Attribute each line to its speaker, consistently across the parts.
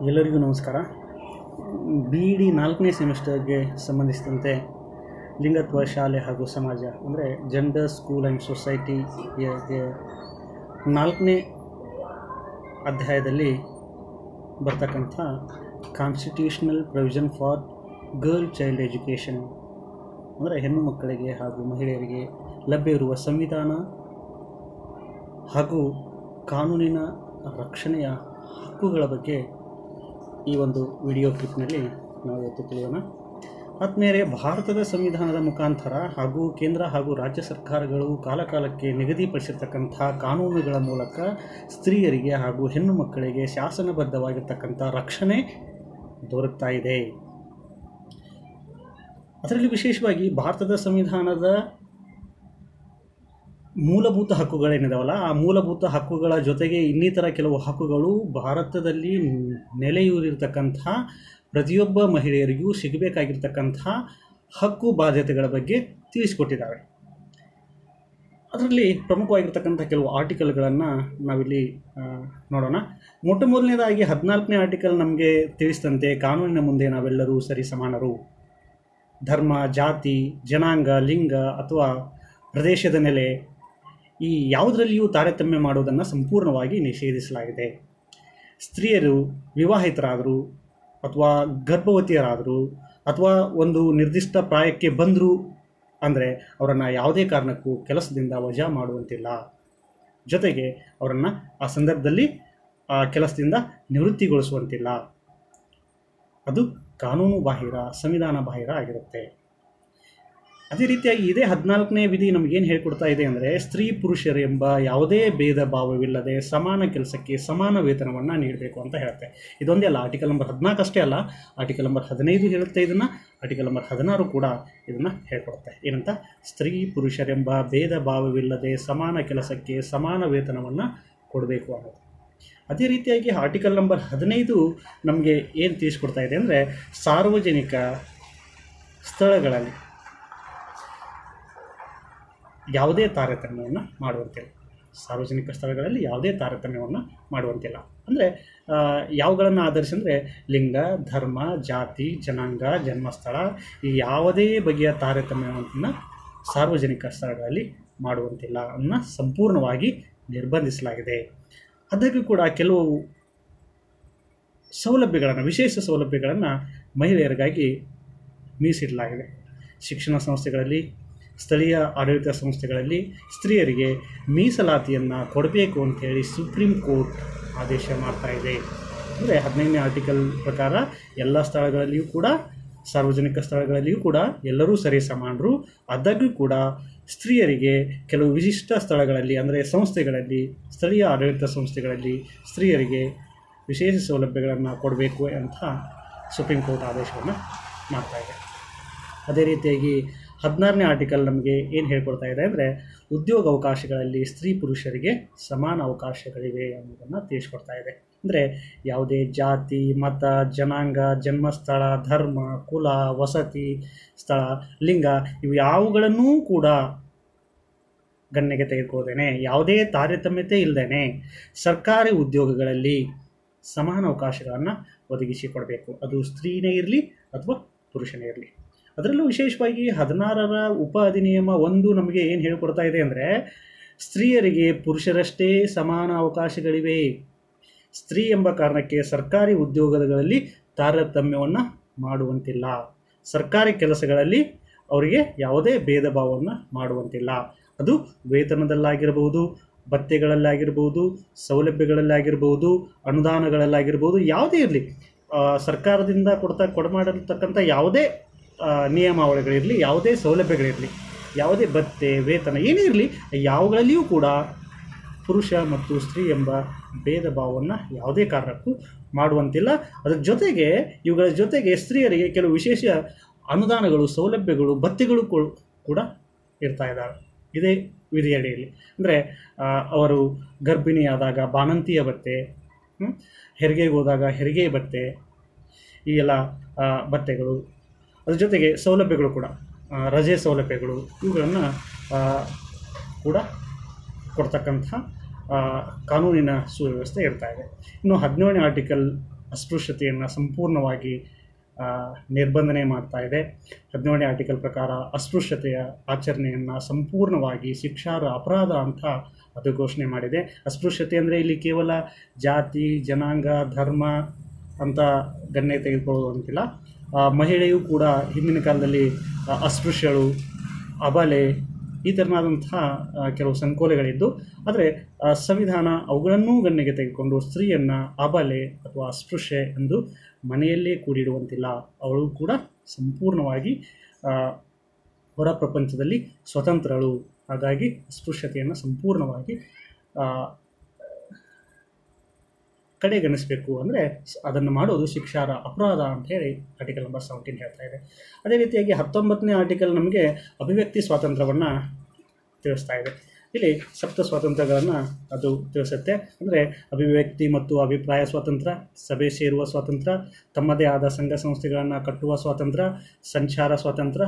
Speaker 1: ಎಲ್ಲರಿಗೂ ನಮಸ್ಕಾರ. BEd 4ನೇ ಸೆಮಿಸ್ಟರ್ಗೆ ಸಂಬಂಧಿಸಿದಂತೆ ಲಿಂಗತ್ವ ಶಾಲೆ ಹಾಗೂ ಸಮಾಜ ಅಂದರೆ ಜೆಂಡರ್ ಸ್ಕೂಲ್ ಆ್ಯಂಡ್ ಸೊಸೈಟಿಗೆ 4ನೇ ಅಧ್ಯಾಯದಲ್ಲಿ ಬರ್ತಕ್ಕಂಥ constitutional provision for girl child education ಅಂದರೆ ಹೆಣ್ಣು ಮಕ್ಕಳಿಗೆ ಹಾಗೂ ಮಹಿಳೆಯರಿಗೆ ಲಭ್ಯ ಇರುವ ಸಂವಿಧಾನ ಹಾಗೂ ಕಾನೂನಿನ ರಕ್ಷಣೆಯ ಹಕ್ಕುಗಳ ಬಗ್ಗೆ ಈ ಒಂದು ವಿಡಿಯೋ ಕ್ಲಿಪ್ನಲ್ಲಿ ನಾವು ಇವತ್ತು ತಿಳಿಯೋಣ. ಆದ್ಮೇಲೆ ಭಾರತದ ಸಂವಿಧಾನದ ಮುಖಾಂತರ ಹಾಗೂ ಕೇಂದ್ರ ಹಾಗೂ ರಾಜ್ಯ ಸರ್ಕಾರಗಳು ಕಾಲಕಾಲಕ್ಕೆ ನಿಗದಿಪಡಿಸಿರ್ತಕ್ಕಂಥ ಕಾನೂನುಗಳ ಮೂಲಕ ಸ್ತ್ರೀಯರಿಗೆ ಹಾಗೂ ಹೆಣ್ಣು ಮಕ್ಕಳಿಗೆ ಶಾಸನಬದ್ಧವಾಗಿರ್ತಕ್ಕಂಥ ರಕ್ಷಣೆ ದೊರಕ್ತಾ ಇದೆ. ಅದರಲ್ಲಿ ವಿಶೇಷವಾಗಿ ಭಾರತದ ಸಂವಿಧಾನದ ಮೂಲಭೂತ ಹಕ್ಕುಗಳೇನಿದಾವಲ್ಲ, ಆ ಮೂಲಭೂತ ಹಕ್ಕುಗಳ ಜೊತೆಗೆ ಇನ್ನಿತರ ಕೆಲವು ಹಕ್ಕುಗಳು ಭಾರತದಲ್ಲಿ ನೆಲೆಯೂರಿರ್ತಕ್ಕಂಥ ಪ್ರತಿಯೊಬ್ಬ ಮಹಿಳೆಯರಿಗೂ ಸಿಗಬೇಕಾಗಿರ್ತಕ್ಕಂಥ ಹಕ್ಕು ಬಾಧ್ಯತೆಗಳ ಬಗ್ಗೆ ತಿಳಿಸಿಕೊಟ್ಟಿದ್ದಾವೆ. ಅದರಲ್ಲಿ ಪ್ರಮುಖವಾಗಿರ್ತಕ್ಕಂಥ ಕೆಲವು ಆರ್ಟಿಕಲ್ಗಳನ್ನು ನಾವಿಲ್ಲಿ ನೋಡೋಣ. ಮೊದಲನೇದಾಗಿ 14ನೇ ಆರ್ಟಿಕಲ್ ನಮಗೆ ತಿಳಿಸಿದಂತೆ ಕಾನೂನಿನ ಮುಂದೆ ನಾವೆಲ್ಲರೂ ಸರಿ ಸಮಾನರು. ಧರ್ಮ, ಜಾತಿ, ಜನಾಂಗ, ಲಿಂಗ ಅಥವಾ ಪ್ರದೇಶದ ನೆಲೆ ಈ ಯಾವುದರಲ್ಲಿಯೂ ತಾರತಮ್ಯ ಮಾಡುವುದನ್ನು ಸಂಪೂರ್ಣವಾಗಿ ನಿಷೇಧಿಸಲಾಗಿದೆ. ಸ್ತ್ರೀಯರು ವಿವಾಹಿತರಾದರು ಅಥವಾ ಗರ್ಭವತಿಯರಾದರು ಅಥವಾ ಒಂದು ನಿರ್ದಿಷ್ಟ ಪ್ರಾಯಕ್ಕೆ ಬಂದರು ಅಂದರೆ ಅವರನ್ನು ಯಾವುದೇ ಕಾರಣಕ್ಕೂ ಕೆಲಸದಿಂದ ವಜಾ ಮಾಡುವಂತಿಲ್ಲ. ಜೊತೆಗೆ ಅವರನ್ನು ಆ ಸಂದರ್ಭದಲ್ಲಿ ಆ ಕೆಲಸದಿಂದ ನಿವೃತ್ತಿಗೊಳಿಸುವಂತಿಲ್ಲ. ಅದು ಕಾನೂನು ಬಾಹಿರ, ಸಂವಿಧಾನ ಬಾಹಿರ ಆಗಿರುತ್ತೆ. ಅದೇ ರೀತಿಯಾಗಿ ಇದೇ 14ನೇ ವಿಧಿ ನಮಗೇನು ಹೇಳ್ಕೊಡ್ತಾ ಇದೆ ಅಂದರೆ ಸ್ತ್ರೀ ಪುರುಷರು ಎಂಬ ಯಾವುದೇ ಭೇದ ಭಾವವಿಲ್ಲದೆ ಸಮಾನ ಕೆಲಸಕ್ಕೆ ಸಮಾನ ವೇತನವನ್ನು ನೀಡಬೇಕು ಅಂತ ಹೇಳುತ್ತೆ. ಇದೊಂದೇ ಅಲ್ಲ, ಆರ್ಟಿಕಲ್ ನಂಬರ್ 14 ಅಷ್ಟೇ ಅಲ್ಲ, ಆರ್ಟಿಕಲ್ ನಂಬರ್ 15 ಹೇಳುತ್ತೆ ಇದನ್ನು, ಆರ್ಟಿಕಲ್ ನಂಬರ್ 16 ಕೂಡ ಇದನ್ನು ಹೇಳ್ಕೊಡುತ್ತೆ. ಏನಂತ? ಸ್ತ್ರೀ ಪುರುಷರೆಂಬ ಭೇದ ಭಾವವಿಲ್ಲದೆ ಸಮಾನ ಕೆಲಸಕ್ಕೆ ಸಮಾನ ವೇತನವನ್ನು ಕೊಡಬೇಕು ಅನ್ನೋದು. ಅದೇ ರೀತಿಯಾಗಿ ಆರ್ಟಿಕಲ್ ನಂಬರ್ 15 ನಮಗೆ ಏನು ತಿಳಿಸ್ಕೊಡ್ತಾ ಇದೆ ಅಂದರೆ ಸಾರ್ವಜನಿಕ ಸ್ಥಳಗಳಲ್ಲಿ ಯಾವುದೇ ತಾರತಮ್ಯವನ್ನು ಮಾಡುವಂತಿಲ್ಲ. ಸಾರ್ವಜನಿಕ ಸ್ಥಳಗಳಲ್ಲಿ ಯಾವುದೇ ತಾರತಮ್ಯವನ್ನು ಮಾಡುವಂತಿಲ್ಲ ಅಂದರೆ ಯಾವುಗಳನ್ನು ಆಧರಿಸಿ ಅಂದರೆ ಲಿಂಗ, ಧರ್ಮ, ಜಾತಿ, ಜನಾಂಗ, ಜನ್ಮಸ್ಥಳ ಈ ಯಾವುದೇ ಬಗೆಯ ತಾರತಮ್ಯವನ್ನು ಸಾರ್ವಜನಿಕ ಸ್ಥಳಗಳಲ್ಲಿ ಮಾಡುವಂತಿಲ್ಲ ಅನ್ನು ಸಂಪೂರ್ಣವಾಗಿ ನಿರ್ಬಂಧಿಸಲಾಗಿದೆ. ಅದಕ್ಕೂ ಕೂಡ ಕೆಲವು ಸೌಲಭ್ಯಗಳನ್ನು, ವಿಶೇಷ ಸೌಲಭ್ಯಗಳನ್ನು ಮಹಿಳೆಯರಿಗಾಗಿ ಮೀಸಲಿಡಲಾಗಿದೆ. ಶಿಕ್ಷಣ ಸಂಸ್ಥೆಗಳಲ್ಲಿ, ಸ್ಥಳೀಯ ಆಡಳಿತ ಸಂಸ್ಥೆಗಳಲ್ಲಿ ಸ್ತ್ರೀಯರಿಗೆ ಮೀಸಲಾತಿಯನ್ನು ಕೊಡಬೇಕು ಅಂಥೇಳಿ ಸುಪ್ರೀಂ ಕೋರ್ಟ್ ಆದೇಶ ಮಾಡ್ತಾ ಇದೆ. ಅಂದರೆ 15ನೇ ಆರ್ಟಿಕಲ್ ಪ್ರಕಾರ ಎಲ್ಲ ಸ್ಥಳಗಳಲ್ಲಿಯೂ ಕೂಡ, ಸಾರ್ವಜನಿಕ ಸ್ಥಳಗಳಲ್ಲಿಯೂ ಕೂಡ ಎಲ್ಲರೂ ಸರಿ ಸಮಾನರು. ಆದಾಗ್ಯೂ ಕೂಡ ಸ್ತ್ರೀಯರಿಗೆ ಕೆಲವು ವಿಶಿಷ್ಟ ಸ್ಥಳಗಳಲ್ಲಿ ಅಂದರೆ ಸಂಸ್ಥೆಗಳಲ್ಲಿ, ಸ್ಥಳೀಯ ಆಡಳಿತ ಸಂಸ್ಥೆಗಳಲ್ಲಿ ಸ್ತ್ರೀಯರಿಗೆ ವಿಶೇಷ ಸೌಲಭ್ಯಗಳನ್ನು ಕೊಡಬೇಕು ಅಂತ ಸುಪ್ರೀಂ ಕೋರ್ಟ್ ಆದೇಶವನ್ನು ಮಾಡ್ತಾ ಇದೆ. ಅದೇ ರೀತಿಯಾಗಿ 16ನೇ ಆರ್ಟಿಕಲ್ ನಮಗೆ ಏನು ಹೇಳ್ಕೊಡ್ತಾ ಇದೆ ಅಂದರೆ ಉದ್ಯೋಗ ಅವಕಾಶಗಳಲ್ಲಿ ಸ್ತ್ರೀ ಪುರುಷರಿಗೆ ಸಮಾನ ಅವಕಾಶಗಳಿವೆ ಅನ್ನೋದನ್ನು ತಿಳಿಸ್ಕೊಡ್ತಾ ಇದೆ. ಅಂದರೆ ಯಾವುದೇ ಜಾತಿ, ಮತ, ಜನಾಂಗ, ಜನ್ಮಸ್ಥಳ, ಧರ್ಮ, ಕುಲ, ವಸತಿ ಸ್ಥಳ, ಲಿಂಗ ಇವು ಯಾವುಗಳನ್ನೂ ಕೂಡ ಗಣನೆಗೆ ತೆಗೆದುಕೊಳ್ಳದೇನೆ, ಯಾವುದೇ ತಾರತಮ್ಯತೆ ಇಲ್ಲದೇನೆ ಸರ್ಕಾರಿ ಉದ್ಯೋಗಗಳಲ್ಲಿ ಸಮಾನ ಅವಕಾಶಗಳನ್ನು ಒದಗಿಸಿಕೊಡಬೇಕು. ಅದು ಸ್ತ್ರೀನೇ ಇರಲಿ ಅಥವಾ ಪುರುಷನೇ ಇರಲಿ. ಅದರಲ್ಲೂ ವಿಶೇಷವಾಗಿ 16ರ ಉಪ ಅಧಿನಿಯಮ 1 ನಮಗೆ ಏನು ಹೇಳಿಕೊಡ್ತಾ ಇದೆ ಅಂದರೆ ಸ್ತ್ರೀಯರಿಗೆ ಪುರುಷರಷ್ಟೇ ಸಮಾನ ಅವಕಾಶಗಳಿವೆ. ಸ್ತ್ರೀ ಎಂಬ ಕಾರಣಕ್ಕೆ ಸರ್ಕಾರಿ ಉದ್ಯೋಗಗಳಲ್ಲಿ ತಾರತಮ್ಯವನ್ನು ಮಾಡುವಂತಿಲ್ಲ. ಸರ್ಕಾರಿ ಕೆಲಸಗಳಲ್ಲಿ ಅವರಿಗೆ ಯಾವುದೇ ಭೇದ ಭಾವವನ್ನು ಮಾಡುವಂತಿಲ್ಲ. ಅದು ವೇತನದಲ್ಲಾಗಿರ್ಬೋದು, ಭತ್ಯೆಗಳಲ್ಲಾಗಿರ್ಬೋದು, ಸೌಲಭ್ಯಗಳಲ್ಲಾಗಿರ್ಬೋದು, ಅನುದಾನಗಳಲ್ಲಾಗಿರ್ಬೋದು, ಯಾವುದೇ ಇರಲಿ, ಸರ್ಕಾರದಿಂದ ಕೊಡಮಾಡಿರ್ತಕ್ಕಂಥ ಯಾವುದೇ ನಿಯಮಾವಳಿಗಳಿರಲಿ, ಯಾವುದೇ ಸೌಲಭ್ಯಗಳಿರಲಿ, ಯಾವುದೇ ಭತ್ಯೆ, ವೇತನ ಏನೇ ಇರಲಿ, ಯಾವುಗಳಲ್ಲಿಯೂ ಕೂಡ ಪುರುಷ ಮತ್ತು ಸ್ತ್ರೀ ಎಂಬ ಭೇದ ಭಾವವನ್ನು ಯಾವುದೇ ಕಾರಣಕ್ಕೂ ಮಾಡುವಂತಿಲ್ಲ. ಅದರ ಜೊತೆಗೆ ಇವುಗಳ ಜೊತೆಗೆ ಸ್ತ್ರೀಯರಿಗೆ ಕೆಲವು ವಿಶೇಷ ಅನುದಾನಗಳು, ಸೌಲಭ್ಯಗಳು, ಭತ್ಯೆಗಳು ಕೂಡ ಇರ್ತಾ ಇದ್ದಾವೆ ಇದೇ ವಿಧಿಯಡಿಯಲ್ಲಿ. ಅಂದರೆ ಅವರು ಗರ್ಭಿಣಿಯಾದಾಗ ಬಾಣಂತಿಯ ಭತ್ಯೆ, ಹೆರಿಗೆಗೆ ಹೋದಾಗ ಹೆರಿಗೆ ಭತ್ಯೆ, ಈ ಎಲ್ಲ ಭತ್ಯೆಗಳು, ಅದ್ರ ಜೊತೆಗೆ ಸೌಲಭ್ಯಗಳು ಕೂಡ, ರಜೆ ಸೌಲಭ್ಯಗಳು ಇವುಗಳನ್ನು ಕೂಡ ಕೊಡ್ತಕ್ಕಂಥ ಕಾನೂನಿನ ಸುವ್ಯವಸ್ಥೆ ಇರ್ತಾ ಇದೆ. ಇನ್ನು 17ನೇ ಆರ್ಟಿಕಲ್ ಅಸ್ಪೃಶ್ಯತೆಯನ್ನು ಸಂಪೂರ್ಣವಾಗಿ ನಿರ್ಬಂಧನೆ ಮಾಡ್ತಾ ಇದೆ. 17ನೇ ಆರ್ಟಿಕಲ್ ಪ್ರಕಾರ ಅಸ್ಪೃಶ್ಯತೆಯ ಆಚರಣೆಯನ್ನು ಸಂಪೂರ್ಣವಾಗಿ ಶಿಕ್ಷಾರ್ಹ ಅಪರಾಧ ಅಂತ ಅದು ಘೋಷಣೆ ಮಾಡಿದೆ. ಅಸ್ಪೃಶ್ಯತೆ ಅಂದರೆ ಇಲ್ಲಿ ಕೇವಲ ಜಾತಿ, ಜನಾಂಗ, ಧರ್ಮ ಅಂತ ಗಣ್ಯ ತೆಗೆದುಕೊಳ್ಳುವಂತಿಲ್ಲ. ಮಹಿಳೆಯೂ ಕೂಡ ಹಿಂದಿನ ಕಾಲದಲ್ಲಿ ಅಸ್ಪೃಶ್ಯಳು, ಅಬಲೆ ಈ ಥರನಾದಂತಹ ಕೆಲವು ಸಂಕೋಲೆಗಳಿದ್ದು, ಆದರೆ ಸಂವಿಧಾನ ಅವುಗಳನ್ನೂ ಗಣ್ಯಗೆ ತೆಗೆದುಕೊಂಡು ಸ್ತ್ರೀಯನ್ನು ಅಬಲೆ ಅಥವಾ ಅಸ್ಪೃಶ್ಯೆ ಎಂದು ಮನೆಯಲ್ಲೇ ಕೂಡಿಡುವಂತಿಲ್ಲ. ಅವಳು ಕೂಡ ಸಂಪೂರ್ಣವಾಗಿ ಹೊರ ಪ್ರಪಂಚದಲ್ಲಿ ಸ್ವತಂತ್ರಳು. ಹಾಗಾಗಿ ಅಸ್ಪೃಶ್ಯತೆಯನ್ನು ಸಂಪೂರ್ಣವಾಗಿ ಕಡೆಗಣಿಸಬೇಕು. ಅಂದರೆ ಅದನ್ನು ಮಾಡೋದು ಶಿಕ್ಷಾರ್ಹ ಅಪರಾಧ ಅಂತ ಹೇಳಿ ಆರ್ಟಿಕಲ್ ನಂಬರ್ 17 ಹೇಳ್ತಾ ಇದೆ. ಅದೇ ರೀತಿಯಾಗಿ 19ನೇ ಆರ್ಟಿಕಲ್ ನಮಗೆ ಅಭಿವ್ಯಕ್ತಿ ಸ್ವಾತಂತ್ರ್ಯವನ್ನು ತಿಳಿಸ್ತಾ ಇದೆ. ಇಲ್ಲಿ ಸಪ್ತ ಸ್ವಾತಂತ್ರ್ಯಗಳನ್ನು ಅದು ತಿಳಿಸುತ್ತೆ. ಅಂದರೆ ಅಭಿವ್ಯಕ್ತಿ ಮತ್ತು ಅಭಿಪ್ರಾಯ ಸ್ವಾತಂತ್ರ್ಯ, ಸಭೆ ಸೇರುವ ಸ್ವಾತಂತ್ರ್ಯ, ತಮ್ಮದೇ ಆದ ಸಂಘ ಸಂಸ್ಥೆಗಳನ್ನು ಕಟ್ಟುವ ಸ್ವಾತಂತ್ರ್ಯ, ಸಂಚಾರ ಸ್ವಾತಂತ್ರ್ಯ,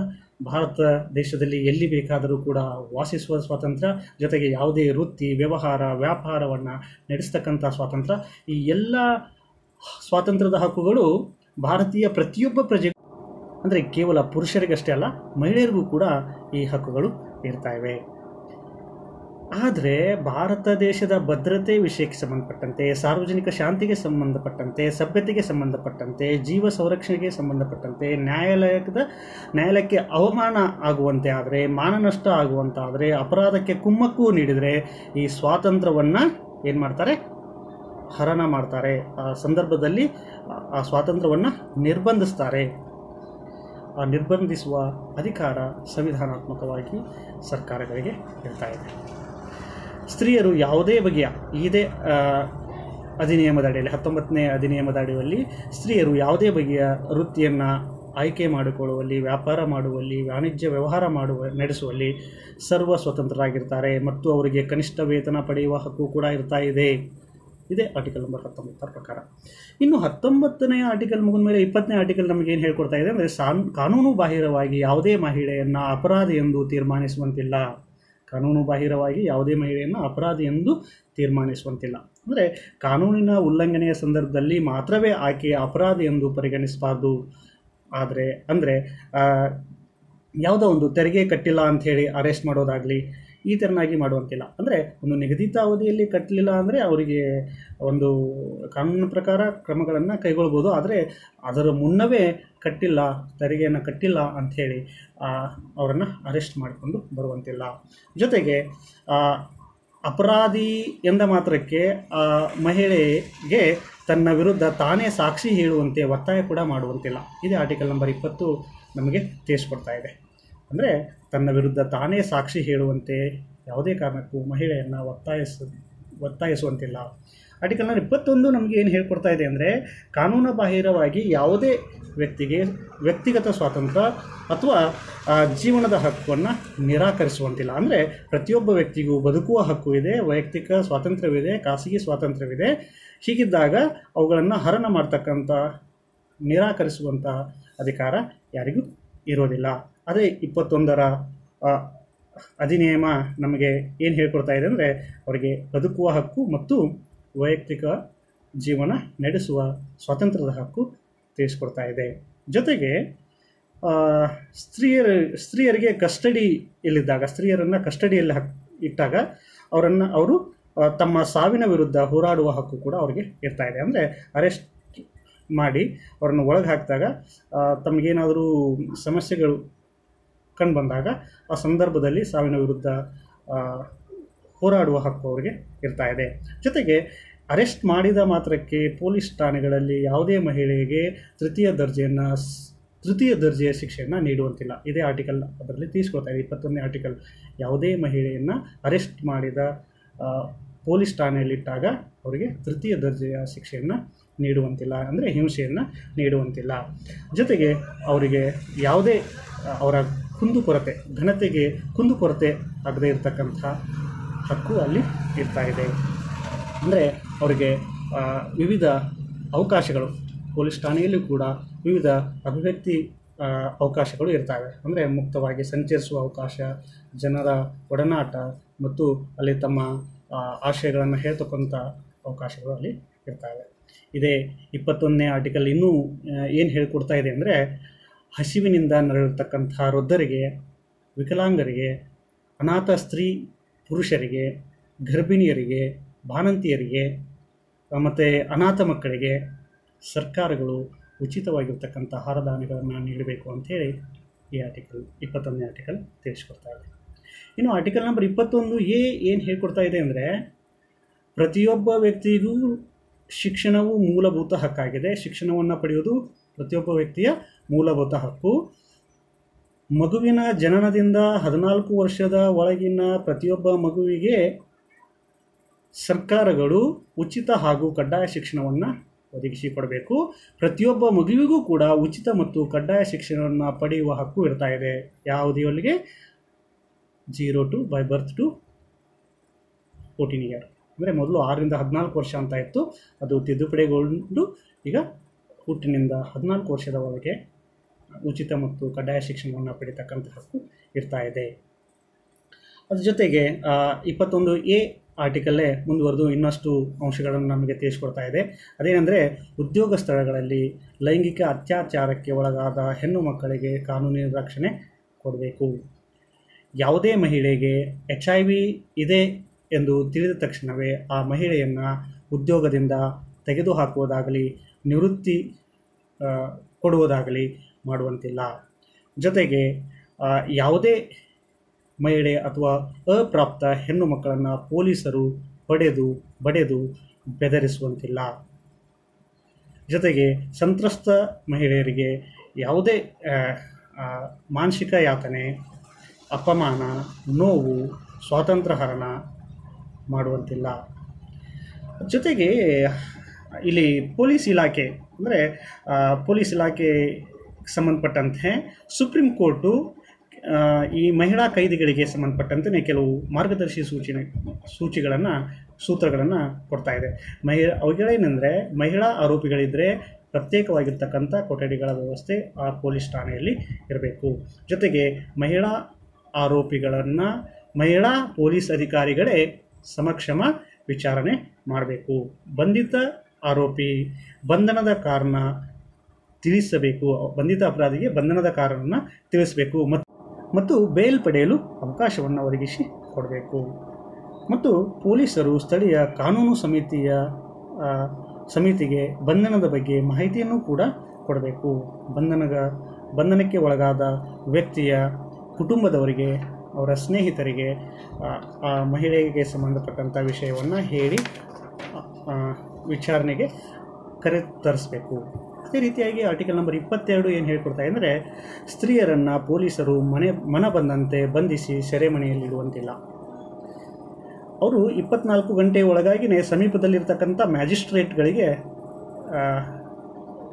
Speaker 1: ಭಾರತ ದೇಶದಲ್ಲಿ ಎಲ್ಲಿ ಬೇಕಾದರೂ ಕೂಡ ವಾಸಿಸುವ ಸ್ವಾತಂತ್ರ್ಯ, ಜೊತೆಗೆ ಯಾವುದೇ ವೃತ್ತಿ, ವ್ಯವಹಾರ, ವ್ಯಾಪಾರವನ್ನು ನಡೆಸ್ತಕ್ಕಂಥ ಸ್ವಾತಂತ್ರ್ಯ. ಈ ಎಲ್ಲ ಸ್ವಾತಂತ್ರ್ಯದ ಹಕ್ಕುಗಳು ಭಾರತೀಯ ಪ್ರತಿಯೊಬ್ಬ ಪ್ರಜೆ, ಅಂದರೆ ಕೇವಲ ಪುರುಷರಿಗಷ್ಟೇ ಅಲ್ಲ, ಮಹಿಳೆಯರಿಗೂ ಕೂಡ ಈ ಹಕ್ಕುಗಳು ಇರ್ತಾ ಇವೆ. ಆದರೆ ಭಾರತ ದೇಶದ ಭದ್ರತೆ ವಿಷಯಕ್ಕೆ ಸಂಬಂಧಪಟ್ಟಂತೆ, ಸಾರ್ವಜನಿಕ ಶಾಂತಿಗೆ ಸಂಬಂಧಪಟ್ಟಂತೆ, ಸಭ್ಯತೆಗೆ ಸಂಬಂಧಪಟ್ಟಂತೆ, ಜೀವ ಸಂರಕ್ಷಣೆಗೆ ಸಂಬಂಧಪಟ್ಟಂತೆ, ನ್ಯಾಯಾಲಯಕ್ಕೆ ಅವಮಾನ ಆಗುವಂತೆ ಆದರೆ, ಮಾನನಷ್ಟ ಆಗುವಂತಾದರೆ, ಅಪರಾಧಕ್ಕೆ ಕುಮ್ಮಕ್ಕು ನೀಡಿದರೆ ಈ ಸ್ವಾತಂತ್ರ್ಯವನ್ನು ಏನು ಮಾಡ್ತಾರೆ? ಹರಣ ಮಾಡ್ತಾರೆ. ಆ ಸಂದರ್ಭದಲ್ಲಿ ಆ ಸ್ವಾತಂತ್ರ್ಯವನ್ನು ನಿರ್ಬಂಧಿಸ್ತಾರೆ. ಆ ನಿರ್ಬಂಧಿಸುವ ಅಧಿಕಾರ ಸಂವಿಧಾನಾತ್ಮಕವಾಗಿ ಸರ್ಕಾರಗಳಿಗೆ ಇರ್ತಾ ಇದೆ. ಸ್ತ್ರೀಯರು ಯಾವುದೇ ಬಗೆಯ ಇದೇ ಅಧಿನಿಯಮದ ಅಡಿಯಲ್ಲಿ 19ನೇ ಅಧಿನಿಯಮದ ಅಡಿಯಲ್ಲಿ ಸ್ತ್ರೀಯರು ಯಾವುದೇ ಬಗೆಯ ವೃತ್ತಿಯನ್ನು ಆಯ್ಕೆ ಮಾಡಿಕೊಳ್ಳುವಲ್ಲಿ, ವ್ಯಾಪಾರ ಮಾಡುವಲ್ಲಿ, ವಾಣಿಜ್ಯ ವ್ಯವಹಾರ ನಡೆಸುವಲ್ಲಿ ಸರ್ವ ಸ್ವತಂತ್ರರಾಗಿರ್ತಾರೆ ಮತ್ತು ಅವರಿಗೆ ಕನಿಷ್ಠ ವೇತನ ಪಡೆಯುವ ಹಕ್ಕು ಕೂಡ ಇರ್ತಾ ಇದೆ. ಇದೇ ಆರ್ಟಿಕಲ್ ನಂಬರ್ 19 ಪ್ರಕಾರ. ಇನ್ನು 19ನೇ ಆರ್ಟಿಕಲ್ ಮುಗಿದ ಮೇಲೆ 20ನೇ ಆರ್ಟಿಕಲ್ ನಮಗೇನು ಹೇಳ್ಕೊಡ್ತಾ ಇದೆ ಅಂದರೆ, ಕಾನೂನು ಬಾಹಿರವಾಗಿ ಯಾವುದೇ ಮಹಿಳೆಯನ್ನು ಅಪರಾಧಿ ಎಂದು ತೀರ್ಮಾನಿಸುವಂತಿಲ್ಲ. ಕಾನೂನು ಬಾಹಿರವಾಗಿ ಯಾವುದೇ ಮಹಿಳೆಯನ್ನು ಅಪರಾಧಿ ಎಂದು ತೀರ್ಮಾನಿಸುವಂತಿಲ್ಲ. ಅಂದರೆ ಕಾನೂನಿನ ಉಲ್ಲಂಘನೆಯ ಸಂದರ್ಭದಲ್ಲಿ ಮಾತ್ರವೇ ಆಕೆ ಅಪರಾಧಿ ಎಂದು ಪರಿಗಣಿಸಬಾರ್ದು. ಅಂದರೆ ಯಾವುದೋ ಒಂದು ತೆರಿಗೆ ಕಟ್ಟಿಲ್ಲ ಅಂಥೇಳಿ ಅರೆಸ್ಟ್ ಮಾಡೋದಾಗಲಿ ಈ ಥರನಾಗಿ ಮಾಡುವಂತಿಲ್ಲ. ಅಂದರೆ ಒಂದು ನಿಗದಿತ ಅವಧಿಯಲ್ಲಿ ಕಟ್ಟಲಿಲ್ಲ ಅಂದರೆ ಅವರಿಗೆ ಒಂದು ಕಾನೂನಿನ ಪ್ರಕಾರ ಕ್ರಮಗಳನ್ನು ಕೈಗೊಳ್ಬೋದು. ಆದರೆ ಅದರ ಮುನ್ನವೇ ತೆರಿಗೆಯನ್ನು ಕಟ್ಟಿಲ್ಲ ಅಂಥೇಳಿ ಅವರನ್ನು ಅರೆಸ್ಟ್ ಮಾಡಿಕೊಂಡು ಬರುವಂತಿಲ್ಲ. ಜೊತೆಗೆ ಅಪರಾಧಿ ಎಂದ ಮಾತ್ರಕ್ಕೆ ಮಹಿಳೆಗೆ ತನ್ನ ವಿರುದ್ಧ ತಾನೇ ಸಾಕ್ಷಿ ಹೇಳುವಂತೆ ಒತ್ತಾಯ ಕೂಡ ಮಾಡುವಂತಿಲ್ಲ. ಇದೇ ಆರ್ಟಿಕಲ್ ನಂಬರ್ 20 ನಮಗೆ ತಿಳಿಸ್ಕೊಡ್ತಾ ಇದೆ. ಅಂದರೆ ತನ್ನ ವಿರುದ್ಧ ತಾನೇ ಸಾಕ್ಷಿ ಹೇಳುವಂತೆ ಯಾವುದೇ ಕಾರಣಕ್ಕೂ ಮಹಿಳೆಯನ್ನು ಒತ್ತಾಯಿಸುವಂತಿಲ್ಲ. ಆರ್ಟಿಕಲ್ ನಂಬರ್ 21 ನಮಗೆ ಏನು ಹೇಳ್ಕೊಡ್ತಾ ಇದೆ ಅಂದರೆ, ಕಾನೂನು ಬಾಹಿರವಾಗಿ ಯಾವುದೇ ವ್ಯಕ್ತಿಗೆ ವ್ಯಕ್ತಿಗತ ಸ್ವಾತಂತ್ರ್ಯ ಅಥವಾ ಜೀವನದ ಹಕ್ಕನ್ನು ನಿರಾಕರಿಸುವಂತಿಲ್ಲ. ಅಂದರೆ ಪ್ರತಿಯೊಬ್ಬ ವ್ಯಕ್ತಿಗೂ ಬದುಕುವ ಹಕ್ಕು ಇದೆ, ವೈಯಕ್ತಿಕ ಸ್ವಾತಂತ್ರ್ಯವಿದೆ, ಖಾಸಗಿ ಸ್ವಾತಂತ್ರ್ಯವಿದೆ. ಹೀಗಿದ್ದಾಗ ಅವುಗಳನ್ನು ಹರಣ ಮಾಡ್ತಕ್ಕಂಥ, ನಿರಾಕರಿಸುವಂಥ ಅಧಿಕಾರ ಯಾರಿಗೂ ಇರೋದಿಲ್ಲ. ಅದೇ 21ರ ಅಧಿನಿಯಮ ನಮಗೆ ಏನು ಹೇಳ್ಕೊಡ್ತಾ ಇದೆ ಅಂದರೆ, ಅವರಿಗೆ ಬದುಕುವ ಹಕ್ಕು ಮತ್ತು ವೈಯಕ್ತಿಕ ಜೀವನ ನಡೆಸುವ ಸ್ವಾತಂತ್ರ್ಯದ ಹಕ್ಕು ತಿಳಿಸ್ಕೊಡ್ತಾ ಇದೆ. ಜೊತೆಗೆ ಸ್ತ್ರೀಯರಿಗೆ ಸ್ತ್ರೀಯರನ್ನು ಕಸ್ಟಡಿಯಲ್ಲಿ ಇಟ್ಟಾಗ ಅವರು ತಮ್ಮ ಸಾವಿನ ವಿರುದ್ಧ ಹೋರಾಡುವ ಹಕ್ಕು ಕೂಡ ಅವರಿಗೆ ಇರ್ತಾ ಇದೆ. ಅಂದರೆ ಅರೆಸ್ಟ್ ಮಾಡಿ ಅವರನ್ನು ಒಳಗೆ ಹಾಕಿದಾಗ ತಮಗೇನಾದರೂ ಸಮಸ್ಯೆಗಳು ಕಂಡು ಬಂದಾಗ ಆ ಸಂದರ್ಭದಲ್ಲಿ ಸಾವಿನ ವಿರುದ್ಧ ಹೋರಾಡುವ ಹಕ್ಕು ಅವರಿಗೆ ಇರ್ತಾ ಇದೆ. ಜೊತೆಗೆ ಅರೆಸ್ಟ್ ಮಾಡಿದ ಮಾತ್ರಕ್ಕೆ ಪೊಲೀಸ್ ಠಾಣೆಗಳಲ್ಲಿ ಯಾವುದೇ ಮಹಿಳೆಗೆ ತೃತೀಯ ದರ್ಜೆಯ ಶಿಕ್ಷೆಯನ್ನು ನೀಡುವಂತಿಲ್ಲ. ಇದೇ ಆರ್ಟಿಕಲ್ ಅದರಲ್ಲಿ ತಿಳಿಸ್ಕೊಡ್ತಾ ಇದೆ. 21ನೇ ಆರ್ಟಿಕಲ್ ಯಾವುದೇ ಮಹಿಳೆಯನ್ನು ಅರೆಸ್ಟ್ ಮಾಡಿದ ಪೊಲೀಸ್ ಠಾಣೆಯಲ್ಲಿಟ್ಟಾಗ ಅವರಿಗೆ ತೃತೀಯ ದರ್ಜೆಯ ಶಿಕ್ಷೆಯನ್ನು ನೀಡುವಂತಿಲ್ಲ, ಅಂದರೆ ಹಿಂಸೆಯನ್ನು ನೀಡುವಂತಿಲ್ಲ. ಜೊತೆಗೆ ಅವರಿಗೆ ಯಾವುದೇ ಅವರ ಘನತೆಗೆ ಕುಂದುಕೊರತೆ ಆಗದೇ ಇರತಕ್ಕಂಥ ಹಕ್ಕು ಅಲ್ಲಿ ಇರ್ತಾ ಇದೆ. ಅಂದರೆ ಅವರಿಗೆ ವಿವಿಧ ಅವಕಾಶಗಳು, ಪೊಲೀಸ್ ಠಾಣೆಯಲ್ಲೂ ಕೂಡ ವಿವಿಧ ಅಭಿವ್ಯಕ್ತಿ ಅವಕಾಶಗಳು ಇರ್ತವೆ. ಅಂದರೆ ಮುಕ್ತವಾಗಿ ಸಂಚರಿಸುವ ಅವಕಾಶ, ಜನರ ಒಡನಾಟ ಮತ್ತು ಅಲ್ಲಿ ತಮ್ಮ ಆಶಯಗಳನ್ನು ಹೇಳ್ತಕ್ಕಂಥ ಅವಕಾಶಗಳು ಅಲ್ಲಿ ಇರ್ತವೆ. ಇದೇ 21ನೇ ಆರ್ಟಿಕಲ್ ಇನ್ನೂ ಏನು ಹೇಳ್ಕೊಡ್ತಾ ಇದೆ ಅಂದರೆ, ಹಸಿವಿನಿಂದ ನರಳಿರ್ತಕ್ಕಂಥ ವೃದ್ಧರಿಗೆ, ವಿಕಲಾಂಗರಿಗೆ, ಅನಾಥ ಸ್ತ್ರೀ ಪುರುಷರಿಗೆ, ಗರ್ಭಿಣಿಯರಿಗೆ, ಬಾಣಂತಿಯರಿಗೆ ಮತ್ತು ಅನಾಥ ಮಕ್ಕಳಿಗೆ ಸರ್ಕಾರಗಳು ಉಚಿತವಾಗಿರ್ತಕ್ಕಂಥ ಆಹಾರ ಧಾನ್ಯಗಳನ್ನು ನೀಡಬೇಕು ಅಂಥೇಳಿ ಈ ಆರ್ಟಿಕಲ್ 21ನೇ ಆರ್ಟಿಕಲ್ ತಿಳಿಸ್ಕೊಡ್ತಾ ಇದೆ. ಇನ್ನು ಆರ್ಟಿಕಲ್ ನಂಬರ್ 21A ಏನು ಹೇಳ್ಕೊಡ್ತಾ ಇದೆ ಅಂದರೆ, ಪ್ರತಿಯೊಬ್ಬ ವ್ಯಕ್ತಿಗೂ ಶಿಕ್ಷಣವು ಮೂಲಭೂತ ಹಕ್ಕಾಗಿದೆ. ಶಿಕ್ಷಣವನ್ನು ಪಡೆಯುವುದು ಪ್ರತಿಯೊಬ್ಬ ವ್ಯಕ್ತಿಯ ಮೂಲಭೂತ ಹಕ್ಕು. ಮಗುವಿನ ಜನನದಿಂದ 14 ವರ್ಷದ ಒಳಗಿನ ಪ್ರತಿಯೊಬ್ಬ ಮಗುವಿಗೆ ಸರ್ಕಾರಗಳು ಉಚಿತ ಹಾಗೂ ಕಡ್ಡಾಯ ಶಿಕ್ಷಣವನ್ನು ಒದಗಿಸಿಕೊಡಬೇಕು. ಪ್ರತಿಯೊಬ್ಬ ಮಗುವಿಗೂ ಕೂಡ ಉಚಿತ ಮತ್ತು ಕಡ್ಡಾಯ ಶಿಕ್ಷಣವನ್ನು ಪಡೆಯುವ ಹಕ್ಕು ಇರ್ತಾ ಇದೆ. ಯಾವುದರೊಳಗೆ 0 to by birth to 14 year, ಅಂದರೆ ಮೊದಲು 6ರಿಂದ 14 ವರ್ಷ ಅಂತ ಇತ್ತು, ಅದು ತಿದ್ದುಪಡಿಗೊಂಡು ಈಗ ಹುಟ್ಟಿನಿಂದ 14 ವರ್ಷದ ಒಳಗೆ ಉಚಿತ ಮತ್ತು ಕಡ್ಡಾಯ ಶಿಕ್ಷಣವನ್ನು ಪಡಿತಕ್ಕಂಥ ಹಕ್ಕು ಇರ್ತಾ ಇದೆ. ಅದ್ರ ಜೊತೆಗೆ 21A ಆರ್ಟಿಕಲ್ಲೇ ಮುಂದುವರೆದು ಇನ್ನಷ್ಟು ಅಂಶಗಳನ್ನು ನಮಗೆ ತಿಳಿಸ್ಕೊಡ್ತಾ ಇದೆ. ಅದೇನೆಂದರೆ, ಉದ್ಯೋಗ ಸ್ಥಳಗಳಲ್ಲಿ ಲೈಂಗಿಕ ಅತ್ಯಾಚಾರಕ್ಕೆ ಒಳಗಾದ ಹೆಣ್ಣು ಮಕ್ಕಳಿಗೆ ಕಾನೂನಿನ ರಕ್ಷಣೆ ಕೊಡಬೇಕು. ಯಾವುದೇ ಮಹಿಳೆಗೆ HIV ಇದೆ ಎಂದು ತಿಳಿದ ತಕ್ಷಣವೇ ಆ ಮಹಿಳೆಯನ್ನು ಉದ್ಯೋಗದಿಂದ ತೆಗೆದುಹಾಕುವುದಾಗಲಿ ನಿವೃತ್ತಿ ಕೊಡುವುದಾಗಲಿ ಮಾಡುವಂತಿಲ್ಲ. ಜೊತೆಗೆ ಯಾವುದೇ ಮಹಿಳೆ ಅಥವಾ ಅಪ್ರಾಪ್ತ ಹೆಣ್ಣು ಮಕ್ಕಳನ್ನು ಪೊಲೀಸರು ಬಡೆದು ಬೆದರಿಸುವಂತಿಲ್ಲ. ಜೊತೆಗೆ ಸಂತ್ರಸ್ತ ಮಹಿಳೆಯರಿಗೆ ಯಾವುದೇ ಮಾನಸಿಕ ಯಾತನೆ, ಅಪಮಾನ, ನೋವು, ಸ್ವಾತಂತ್ರ್ಯ ಹರಣ ಮಾಡುವಂತಿಲ್ಲ. ಜೊತೆಗೆ ಇಲ್ಲಿ ಪೊಲೀಸ್ ಇಲಾಖೆ ಅಂದರೆ ಪೊಲೀಸ್ ಇಲಾಖೆ ಸಂಬಂಧಪಟ್ಟಂತೆ ಸುಪ್ರೀಂ ಕೋರ್ಟು ಈ ಮಹಿಳಾ ಕೈದಿಗಳಿಗೆ ಸಂಬಂಧಪಟ್ಟಂತೆ ಕೆಲವು ಮಾರ್ಗದರ್ಶಿ ಸೂತ್ರಗಳನ್ನು ಕೊಡ್ತಾ ಇದೆ. ಅವುಗಳೇನೆಂದರೆ, ಮಹಿಳಾ ಆರೋಪಿಗಳಿದ್ದರೆ ಪ್ರತ್ಯೇಕವಾಗಿರ್ತಕ್ಕಂಥ ಕೊಠಡಿಗಳ ವ್ಯವಸ್ಥೆ ಆ ಪೊಲೀಸ್ ಠಾಣೆಯಲ್ಲಿ ಇರಬೇಕು. ಜೊತೆಗೆ ಮಹಿಳಾ ಆರೋಪಿಗಳನ್ನು ಮಹಿಳಾ ಪೊಲೀಸ್ ಅಧಿಕಾರಿಗಳೇ ಸಮಕ್ಷಮ ವಿಚಾರಣೆ ಮಾಡಬೇಕು. ಬಂಧಿತ ಆರೋಪಿ ಬಂಧನದ ಕಾರಣ ತಿಳಿಸಬೇಕು. ಬಂಧಿತ ಅಪರಾಧಿಗೆ ಬಂಧನದ ಕಾರಣವನ್ನು ತಿಳಿಸಬೇಕು ಮತ್ತು ಬೇಲ್ ಪಡೆಯಲು ಅವಕಾಶವನ್ನು ಒದಗಿಸಿ ಕೊಡಬೇಕು. ಮತ್ತು ಪೊಲೀಸರು ಸ್ಥಳೀಯ ಕಾನೂನು ಸಮಿತಿಗೆ ಬಂಧನದ ಬಗ್ಗೆ ಮಾಹಿತಿಯನ್ನು ಕೂಡ ಕೊಡಬೇಕು. ಬಂಧನಕ್ಕೆ ಒಳಗಾದ ವ್ಯಕ್ತಿಯ ಕುಟುಂಬದವರಿಗೆ, ಅವರ ಸ್ನೇಹಿತರಿಗೆ ಆ ಮಹಿಳೆಗೆ ಸಂಬಂಧಪಟ್ಟಂಥ ವಿಷಯವನ್ನು ಹೇಳಿ ವಿಚಾರಣೆಗೆ ಕರೆತರಿಸಬೇಕು. ಅದೇ ರೀತಿಯಾಗಿ ಆರ್ಟಿಕಲ್ ನಂಬರ್ 22 ಏನು ಹೇಳ್ಕೊಡ್ತಾ ಅಂದರೆ, ಸ್ತ್ರೀಯರನ್ನು ಪೊಲೀಸರು ಮನ ಬಂದಂತೆ ಬಂಧಿಸಿ ಸೆರೆಮನೆಯಲ್ಲಿಡುವಂತಿಲ್ಲ. ಅವರು 24 ಗಂಟೆ ಒಳಗಾಗಿಯೇ ಸಮೀಪದಲ್ಲಿರ್ತಕ್ಕಂಥ ಮ್ಯಾಜಿಸ್ಟ್ರೇಟ್ಗಳಿಗೆ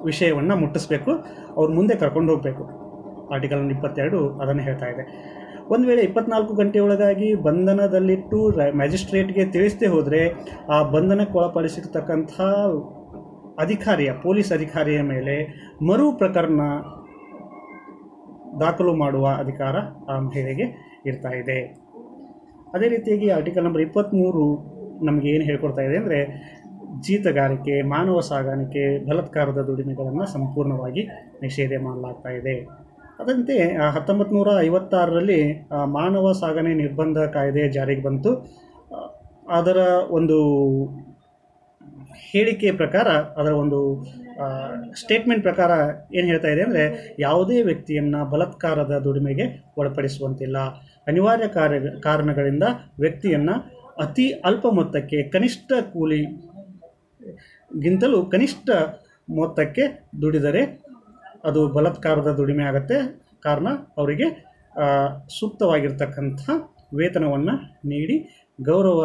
Speaker 1: ವಿಷಯವನ್ನು ಮುಟ್ಟಿಸ್ಬೇಕು, ಅವ್ರ ಮುಂದೆ ಕರ್ಕೊಂಡು ಹೋಗಬೇಕು. ಆರ್ಟಿಕಲ್ 22 ಅದನ್ನು ಹೇಳ್ತಾ ಇದೆ. ಒಂದು ವೇಳೆ 24 ಗಂಟೆ ಒಳಗಾಗಿ ಬಂಧನದಲ್ಲಿಟ್ಟು ಮ್ಯಾಜಿಸ್ಟ್ರೇಟ್ಗೆ ತಿಳಿಸದೆ ಹೋದರೆ ಆ ಬಂಧನಕ್ಕೆ ಒಳಪಡಿಸಿರ್ತಕ್ಕಂಥ ಪೊಲೀಸ್ ಅಧಿಕಾರಿಯ ಮೇಲೆ ಮರು ಪ್ರಕರಣ ದಾಖಲು ಮಾಡುವ ಅಧಿಕಾರ ಆ ಮಹಿಳೆಗೆ ಇರ್ತಾ ಇದೆ. ಅದೇ ರೀತಿಯಾಗಿ ಆರ್ಟಿಕಲ್ ನಂಬರ್ 23 ನಮಗೆ ಏನು ಹೇಳ್ಕೊಡ್ತಾ ಇದೆ ಅಂದರೆ, ಜೀತಗಾರಿಕೆ, ಮಾನವ ಸಾಗಾಣಿಕೆ, ಬಲಾತ್ಕಾರದ ದುಡಿಮೆಗಳನ್ನು ಸಂಪೂರ್ಣವಾಗಿ ನಿಷೇಧ ಮಾಡಲಾಗ್ತಾ ಇದೆ. ಅದಂತೆ 1956ರಲ್ಲಿ ಮಾನವ ಸಾಗಣೆ ನಿರ್ಬಂಧ ಕಾಯ್ದೆ ಜಾರಿಗೆ ಬಂತು. ಅದರ ಒಂದು ಹೇಳಿಕೆ ಪ್ರಕಾರ, ಅದರ ಒಂದು ಸ್ಟೇಟ್ಮೆಂಟ್ ಪ್ರಕಾರ ಏನು ಹೇಳ್ತಾ ಇದೆ ಅಂದರೆ, ಯಾವುದೇ ವ್ಯಕ್ತಿಯನ್ನು ಬಲಾತ್ಕಾರದ ದುಡಿಮೆಗೆ ಒಳಪಡಿಸುವಂತಿಲ್ಲ. ಅನಿವಾರ್ಯ ಕಾರಣಗಳಿಂದ ವ್ಯಕ್ತಿಯನ್ನು ಅತಿ ಅಲ್ಪ ಮೊತ್ತಕ್ಕೆ, ಕನಿಷ್ಠ ಕೂಲಿಗಿಂತಲೂ ಕನಿಷ್ಠ ಮೊತ್ತಕ್ಕೆ ದುಡಿದರೆ ಅದು ಬಲಾತ್ಕಾರದ ದುಡಿಮೆ ಆಗುತ್ತೆ. ಕಾರಣ ಅವರಿಗೆ ಸೂಕ್ತವಾಗಿರ್ತಕ್ಕಂಥ ವೇತನವನ್ನು ನೀಡಿ ಗೌರವ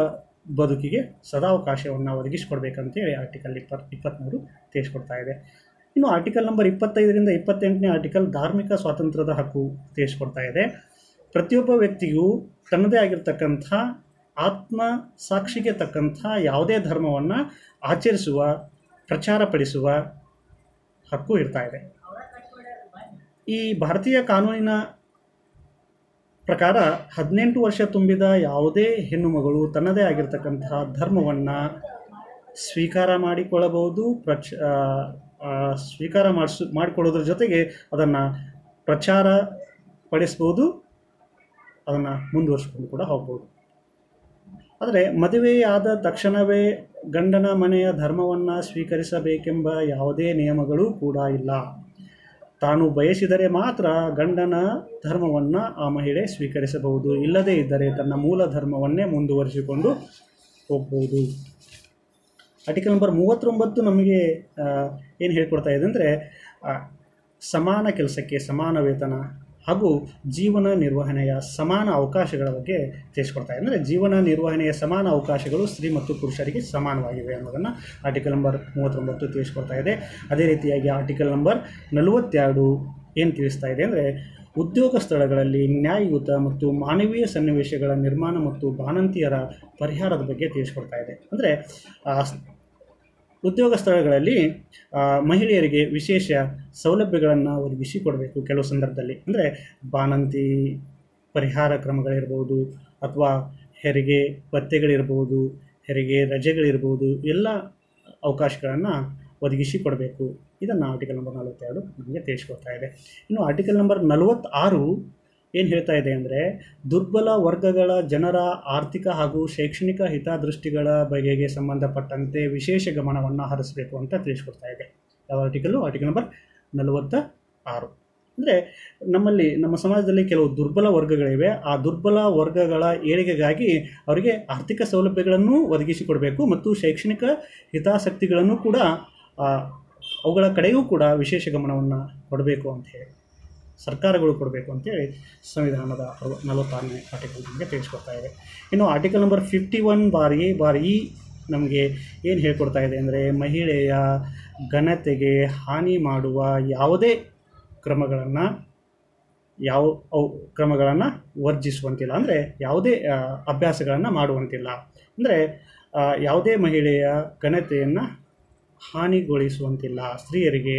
Speaker 1: ಬದುಕಿಗೆ ಸದಾವಕಾಶವನ್ನು ಒದಗಿಸಿಕೊಡ್ಬೇಕಂತೇಳಿ ಆರ್ಟಿಕಲ್ 23 ತಿಳಿಸ್ಕೊಡ್ತಾ ಇದೆ. ಇನ್ನು ಆರ್ಟಿಕಲ್ ನಂಬರ್ 25ರಿಂದ 28ನೇ ಆರ್ಟಿಕಲ್ ಧಾರ್ಮಿಕ ಸ್ವಾತಂತ್ರ್ಯದ ಹಕ್ಕು ತಿಳಿಸ್ಕೊಡ್ತಾ ಇದೆ. ಪ್ರತಿಯೊಬ್ಬ ವ್ಯಕ್ತಿಗೂ ತನ್ನದೇ ಆಗಿರ್ತಕ್ಕಂಥ ಆತ್ಮ ಸಾಕ್ಷಿಗೆ ತಕ್ಕಂಥ ಯಾವುದೇ ಧರ್ಮವನ್ನು ಆಚರಿಸುವ, ಪ್ರಚಾರಪಡಿಸುವ ಹಕ್ಕು ಇರ್ತಾ ಇದೆ. ಈ ಭಾರತೀಯ ಕಾನೂನಿನ ಪ್ರಕಾರ 18 ವರ್ಷ ತುಂಬಿದ ಯಾವುದೇ ಹೆಣ್ಣು ಮಗಳು ತನ್ನದೇ ಆಗಿರ್ತಕ್ಕಂತಹ ಧರ್ಮವನ್ನು ಸ್ವೀಕಾರ ಮಾಡಿಕೊಳ್ಳಬಹುದು, ಸ್ವೀಕಾರ ಮಾಡಿಕೊಳ್ಳೋದ್ರ ಜೊತೆಗೆ ಅದನ್ನು ಪ್ರಚಾರ ಪಡಿಸ್ಬೋದು, ಅದನ್ನು ಮುಂದುವರಿಸ್ಕೊಂಡು ಕೂಡ ಹೋಗ್ಬೋದು. ಆದರೆ ಮದುವೆಯಾದ ತಕ್ಷಣವೇ ಗಂಡನ ಮನೆಯ ಧರ್ಮವನ್ನು ಸ್ವೀಕರಿಸಬೇಕೆಂಬ ಯಾವುದೇ ನಿಯಮಗಳೂ ಕೂಡ ಇಲ್ಲ. ತಾನು ಬಯಸಿದರೆ ಮಾತ್ರ ಗಂಡನ ಧರ್ಮವನ್ನು ಆ ಮಹಿಳೆ ಸ್ವೀಕರಿಸಬಹುದು, ಇಲ್ಲದೇ ಇದ್ದರೆ ತನ್ನ ಮೂಲ ಧರ್ಮವನ್ನೇ ಮುಂದುವರಿಸಿಕೊಂಡು ಹೋಗ್ಬೋದು. ಆರ್ಟಿಕಲ್ ನಂಬರ್ 39 ನಮಗೆ ಏನು ಹೇಳ್ಕೊಡ್ತಾ ಇದೆ ಅಂದರೆ, ಸಮಾನ ಕೆಲಸಕ್ಕೆ ಸಮಾನ ವೇತನ ಹಾಗೂ ಜೀವನ ನಿರ್ವಹಣೆಯ ಸಮಾನ ಅವಕಾಶಗಳ ಬಗ್ಗೆ ತಿಳಿಸ್ಕೊಡ್ತಾ ಇದೆ. ಅಂದರೆ ಜೀವನ ನಿರ್ವಹಣೆಯ ಸಮಾನ ಅವಕಾಶಗಳು ಸ್ತ್ರೀ ಮತ್ತು ಪುರುಷರಿಗೆ ಸಮಾನವಾಗಿವೆ ಅನ್ನೋದನ್ನು ಆರ್ಟಿಕಲ್ ನಂಬರ್ 39 ತಿಳಿಸ್ಕೊಡ್ತಾ ಇದೆ. ಅದೇ ರೀತಿಯಾಗಿ ಆರ್ಟಿಕಲ್ ನಂಬರ್ 42 ಏನು ತಿಳಿಸ್ತಾ ಇದೆ ಅಂದರೆ, ಉದ್ಯೋಗ ಸ್ಥಳಗಳಲ್ಲಿ ನ್ಯಾಯಯುತ ಮತ್ತು ಮಾನವೀಯ ಸನ್ನಿವೇಶಗಳ ನಿರ್ಮಾಣ ಮತ್ತು ಬಾಣಂತಿಯರ ಪರಿಹಾರದ ಬಗ್ಗೆ ತಿಳಿಸ್ಕೊಡ್ತಾ ಇದೆ. ಅಂದರೆ ಉದ್ಯೋಗ ಸ್ಥಳಗಳಲ್ಲಿ ಮಹಿಳೆಯರಿಗೆ ವಿಶೇಷ ಸೌಲಭ್ಯಗಳನ್ನು ಒದಗಿಸಿಕೊಡಬೇಕು. ಕೆಲವು ಸಂದರ್ಭದಲ್ಲಿ ಅಂದರೆ ಬಾಣಂತಿ ಪರಿಹಾರ ಕ್ರಮಗಳಿರ್ಬೋದು, ಅಥವಾ ಹೆರಿಗೆ ಭತ್ಯೆಗಳಿರ್ಬೋದು, ಹೆರಿಗೆ ರಜೆಗಳಿರ್ಬೋದು, ಎಲ್ಲ ಅವಕಾಶಗಳನ್ನು ಒದಗಿಸಿಕೊಡಬೇಕು. ಇದನ್ನು ಆರ್ಟಿಕಲ್ ನಂಬರ್ 42 ನಮಗೆ ತಿಳಿಸ್ಕೊಡ್ತಾ ಇದೆ. ಇನ್ನು ಆರ್ಟಿಕಲ್ ನಂಬರ್ 46 ಏನು ಹೇಳ್ತಾ ಇದೆ ಅಂದರೆ, ದುರ್ಬಲ ವರ್ಗಗಳ ಜನರ ಆರ್ಥಿಕ ಹಾಗೂ ಶೈಕ್ಷಣಿಕ ಹಿತದೃಷ್ಟಿಗಳ ಬಗೆಗೆ ಸಂಬಂಧಪಟ್ಟಂತೆ ವಿಶೇಷ ಗಮನವನ್ನು ಹರಿಸಬೇಕು ಅಂತ ತಿಳಿಸ್ಕೊಡ್ತಾ ಇದೆ. ಯಾವ ಆರ್ಟಿಕಲ್ಲು? Article number 46. ಅಂದರೆ ನಮ್ಮ ಸಮಾಜದಲ್ಲಿ ಕೆಲವು ದುರ್ಬಲ ವರ್ಗಗಳಿವೆ. ಆ ದುರ್ಬಲ ವರ್ಗಗಳ ಏಳಿಗೆಗಾಗಿ ಅವರಿಗೆ ಆರ್ಥಿಕ ಸೌಲಭ್ಯಗಳನ್ನು ಒದಗಿಸಿಕೊಡಬೇಕು ಮತ್ತು ಶೈಕ್ಷಣಿಕ ಹಿತಾಸಕ್ತಿಗಳನ್ನು ಕೂಡ ಅವುಗಳ ಕಡೆಯೂ ಕೂಡ ವಿಶೇಷ ಗಮನವನ್ನು ಕೊಡಬೇಕು ಅಂಥೇಳಿ ಸರ್ಕಾರಗಳು ಕೊಡಬೇಕು ಅಂತೇಳಿ ಸಂವಿಧಾನದ 46ನೇ ಆರ್ಟಿಕಲ್ ನಮಗೆ ತಿಳಿಸ್ಕೊಡ್ತಾ ಇದೆ. ಇನ್ನು ಆರ್ಟಿಕಲ್ ನಂಬರ್ 51 ಬಾರಿ ನಮಗೆ ಏನು ಹೇಳ್ಕೊಡ್ತಾ ಇದೆ ಅಂದರೆ, ಮಹಿಳೆಯ ಘನತೆಗೆ ಹಾನಿ ಮಾಡುವ ಯಾವುದೇ ಕ್ರಮಗಳನ್ನು ವರ್ಜಿಸುವಂತಿಲ್ಲ. ಅಂದರೆ ಯಾವುದೇ ಅಭ್ಯಾಸಗಳನ್ನು ಮಾಡುವಂತಿಲ್ಲ. ಅಂದರೆ ಯಾವುದೇ ಮಹಿಳೆಯ ಘನತೆಯನ್ನು ಹಾನಿಗೊಳಿಸುವಂತಿಲ್ಲ. ಸ್ತ್ರೀಯರಿಗೆ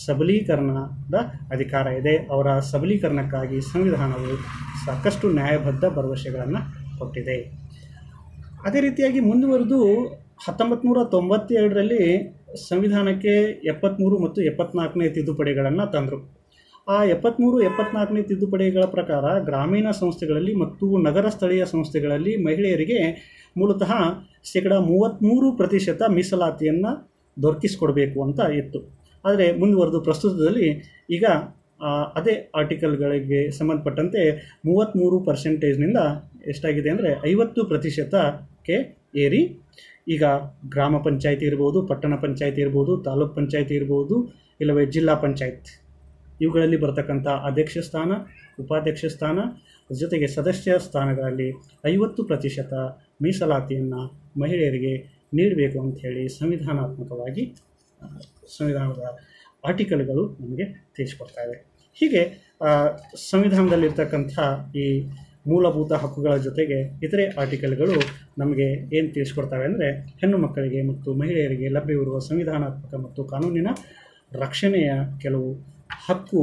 Speaker 1: ಸಬಲೀಕರಣದ ಅಧಿಕಾರ ಇದೆ. ಅವರ ಸಬಲೀಕರಣಕ್ಕಾಗಿ ಸಂವಿಧಾನವು ಸಾಕಷ್ಟು ನ್ಯಾಯಬದ್ಧ ಭರವಸೆಗಳನ್ನು ಕೊಟ್ಟಿದೆ. ಅದೇ ರೀತಿಯಾಗಿ ಮುಂದುವರೆದು 1992ರಲ್ಲಿ ಸಂವಿಧಾನಕ್ಕೆ 73 ಮತ್ತು 74ನೇ ತಿದ್ದುಪಡಿಗಳನ್ನು ತಂದರು. ಆ 73, 74ನೇ ತಿದ್ದುಪಡಿಗಳ ಪ್ರಕಾರ ಗ್ರಾಮೀಣ ಸಂಸ್ಥೆಗಳಲ್ಲಿ ಮತ್ತು ನಗರ ಸ್ಥಳೀಯ ಸಂಸ್ಥೆಗಳಲ್ಲಿ ಮಹಿಳೆಯರಿಗೆ ಮೂಲತಃ 33% ಮೀಸಲಾತಿಯನ್ನು ದೊರಕಿಸಿಕೊಡಬೇಕು ಅಂತ ಇತ್ತು. ಆದರೆ ಮುಂದುವರೆದು ಪ್ರಸ್ತುತದಲ್ಲಿ ಈಗ ಅದೇ ಆರ್ಟಿಕಲ್ಗಳಿಗೆ ಸಂಬಂಧಪಟ್ಟಂತೆ 33%ನಿಂದ ಎಷ್ಟಾಗಿದೆ ಅಂದರೆ 50%ಕ್ಕೆ ಏರಿ ಈಗ ಗ್ರಾಮ ಪಂಚಾಯಿತಿ ಇರ್ಬೋದು, ಪಟ್ಟಣ ಪಂಚಾಯಿತಿ ಇರ್ಬೋದು, ತಾಲೂಕ್ ಪಂಚಾಯಿತಿ ಇರ್ಬೋದು, ಇಲ್ಲವೇ ಜಿಲ್ಲಾ ಪಂಚಾಯತ್, ಇವುಗಳಲ್ಲಿ ಬರ್ತಕ್ಕಂಥ ಅಧ್ಯಕ್ಷ ಸ್ಥಾನ, ಉಪಾಧ್ಯಕ್ಷ ಸ್ಥಾನ ಜೊತೆಗೆ ಸದಸ್ಯ ಸ್ಥಾನಗಳಲ್ಲಿ 50% ಮೀಸಲಾತಿಯನ್ನು ಮಹಿಳೆಯರಿಗೆ ನೀಡಬೇಕು ಅಂಥೇಳಿ ಸಂವಿಧಾನಾತ್ಮಕವಾಗಿ ಸಂವಿಧಾನದ ಆರ್ಟಿಕಲ್ಗಳು ನಮಗೆ ತಿಳಿಸ್ಕೊಡ್ತಾ ಇವೆ. ಹೀಗೆ ಸಂವಿಧಾನದಲ್ಲಿರ್ತಕ್ಕಂಥ ಈ ಮೂಲಭೂತ ಹಕ್ಕುಗಳ ಜೊತೆಗೆ ಇತರೆ ಆರ್ಟಿಕಲ್ಗಳು ನಮಗೆ ಏನು ತಿಳಿಸ್ಕೊಡ್ತವೆ ಅಂದರೆ, ಹೆಣ್ಣು ಮಕ್ಕಳಿಗೆ ಮತ್ತು ಮಹಿಳೆಯರಿಗೆ ಲಭ್ಯವಿರುವ ಸಂವಿಧಾನಾತ್ಮಕ ಮತ್ತು ಕಾನೂನಿನ ರಕ್ಷಣೆಯ ಕೆಲವು ಹಕ್ಕು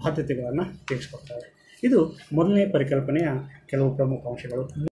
Speaker 1: ಬಾಧ್ಯತೆಗಳನ್ನು ತಿಳಿಸ್ಕೊಡ್ತವೆ. ಇದು ಮೊದಲನೇ ಪರಿಕಲ್ಪನೆಯ ಕೆಲವು ಪ್ರಮುಖ ಅಂಶಗಳು.